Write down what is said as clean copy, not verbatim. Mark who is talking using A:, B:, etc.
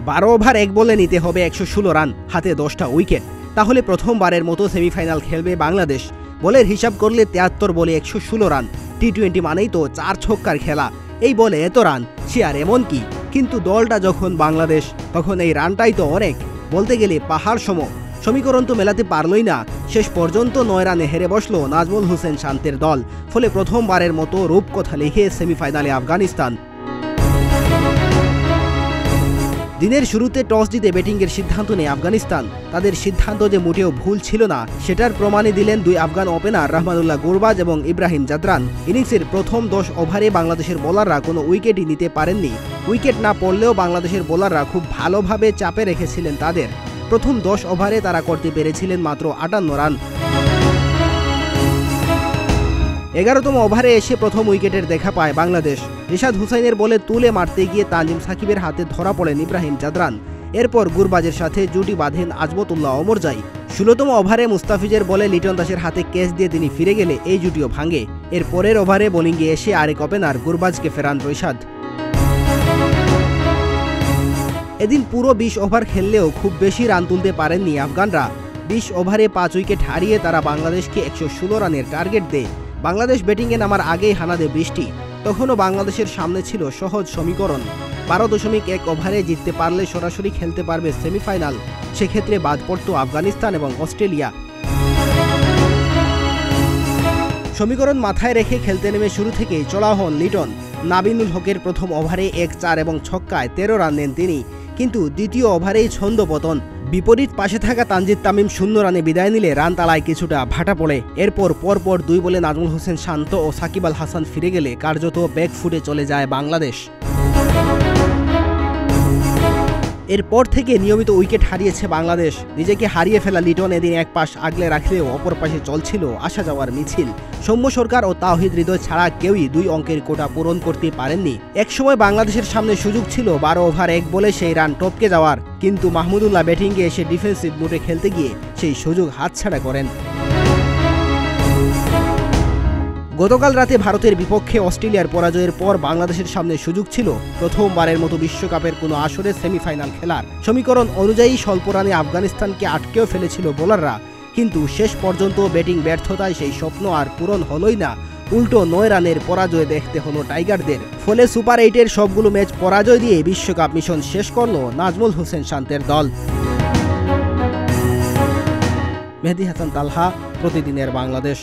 A: 12 over 1 বলে নিতে হবে 116 রান, হাতে 10টা উইকেট। তাহলে প্রথমবারের মতো সেমিফাইনাল খেলবে বাংলাদেশ। বলের হিসাব করলে 73 বলে 116 রান। টি-20 মানেই তো 4 ছক্কার খেলা, এই বলে এত রান, সে আর এমন কি। কিন্তু দলটা যখন বাংলাদেশ, তখন এই রানটাই তো অনেক, বলতে গেলে পাহাড় সম। সমীকরণ তো মেলাতে পারলই না। শেষ পর্যন্ত 9 রানে হেরে বসল নাজমুল হোসেন শান্তের দল। ফলে প্রথমবারের মতো রূপকথা লিখে সেমিফাইনালে আফগানিস্তান। দিনের শুরুতে টস জিতে ব্যাটিংয়ের সিদ্ধান্ত নেয় আফগানিস্তান। তাদের সিদ্ধান্ত যে মোটেও ভুল ছিল না, সেটার প্রমাণই দিলেন দুই আফগান ওপেনার রহমানুল্লাহ গুরবাজ এবং ইব্রাহিম জাদরান। ইনিংসের প্রথম 10 ওভারে বাংলাদেশের বোলাররা কোনো উইকেটই নিতে পারেননি। উইকেট না পড়লেও বাংলাদেশের বোলাররা খুব ভালোভাবে চাপে রেখেছিলেন তাদের। প্রথম 10 ওভারে তারা করতে পেরেছিলেন মাত্র 58 রান। 11তম ওভারে এসে প্রথম উইকেটের দেখা পায় বাংলাদেশ। রিশাদ হুসাইনের বলে তুলে মারতে গিয়ে তানজিম সাকিবের হাতে ধরা পড়েন ইব্রাহিম জাদরান। এরপর গুরবাজের সাথে জুটি বাঁধেন আজমতুল্লাহ ওমরজাই। 16তম ওভারে মুস্তাফিজের বলে লিটন দাসের হাতে ক্যাচ দিয়ে তিনি ফিরে গেলে এই জুটিও ভাঙে। এর পরের ওভারে বোলিংয়ে এসে আরেক ওপেনার গুরবাজকে ফেরান রিশাদ। এদিন পুরো 20 ওভার খেললেও খুব বেশি রান তুলতে পারেননি আফগানরা। 20 ওভারে 5 উইকেট হারিয়ে তারা বাংলাদেশকে 116 রানের টার্গেট দেয়। বাংলাদেশ ব্যাটিংয়ে নামার আগেই হানা দেয় বৃষ্টি। তখনও বাংলাদেশের সামনে ছিল সহজ সমীকরণ। 12.1 ওভারে জিততে পারলে সরাসরি খেলতে পারবে সেমিফাইনাল। সেক্ষেত্রে বাদ পড়ত আফগানিস্তান এবং অস্ট্রেলিয়া। সমীকরণ মাথায় রেখে খেলতে নেমে শুরু থেকেই চলা হন লিটন। নাবিনুল হকের প্রথম ওভারে 1-4 এবং ছক্কায় 13 রান নেন তিনি। কিন্তু দ্বিতীয় ওভারেই ছন্দপতন। বিপরীত পাশে থাকা তানজিদ তামিম 0 রানে বিদায় নিলে রান তালায় কিছুটা ভাটা পড়ে। এরপর পরপর 2 বলে নাজমুল হোসেন শান্ত ও সাকিব আল হাসান ফিরে গেলে কার্যত ব্যাকফুটে চলে যায় বাংলাদেশ। এরপর থেকে নিয়মিত উইকেট হারিয়েছে বাংলাদেশ। নিজেকে হারিয়ে ফেলা লিটন এদিন এক পাশ আগলে রাখলেও অপর পাশে চলছিল আসা যাওয়ার মিছিল। সৌম্য সরকার ও তাওহিদ হৃদয় ছাড়া কেউই 2 অঙ্কের কোটা পূরণ করতে পারেননি। একসময় বাংলাদেশের সামনে সুযোগ ছিল 12 ওভার 1 বলে সেই রান টপকে যাওয়ার, কিন্তু মাহমুদুল্লাহ ব্যাটিংয়ে এসে ডিফেন্সিভ মুডে খেলতে গিয়ে সেই সুযোগ হাতছাড়া করেন। গতকাল রাতে ভারতের বিপক্ষে অস্ট্রেলিয়ার পরাজয়ের পর বাংলাদেশের সামনে সুযোগ ছিল প্রথমবারের মতো বিশ্বকাপের কোনো আসরে সেমিফাইনাল খেলার। সমীকরণ অনুযায়ী স্বল্প রানে আফগানিস্তানকে আটকেও ফেলেছিল বোলাররা, কিন্তু শেষ পর্যন্ত ব্যাটিং ব্যর্থতায় সেই স্বপ্ন আর পূরণ হলোই না। উল্টো 9 রানের পরাজয় দেখতে হলো টাইগারদের। ফলে সুপার 8-এর সবগুলো ম্যাচ পরাজয় দিয়ে বিশ্বকাপ মিশন শেষ করল নাজমুল হোসেন শান্তের দল। মেহেদী হাসান তালহা, প্রতিদিনের বাংলাদেশ।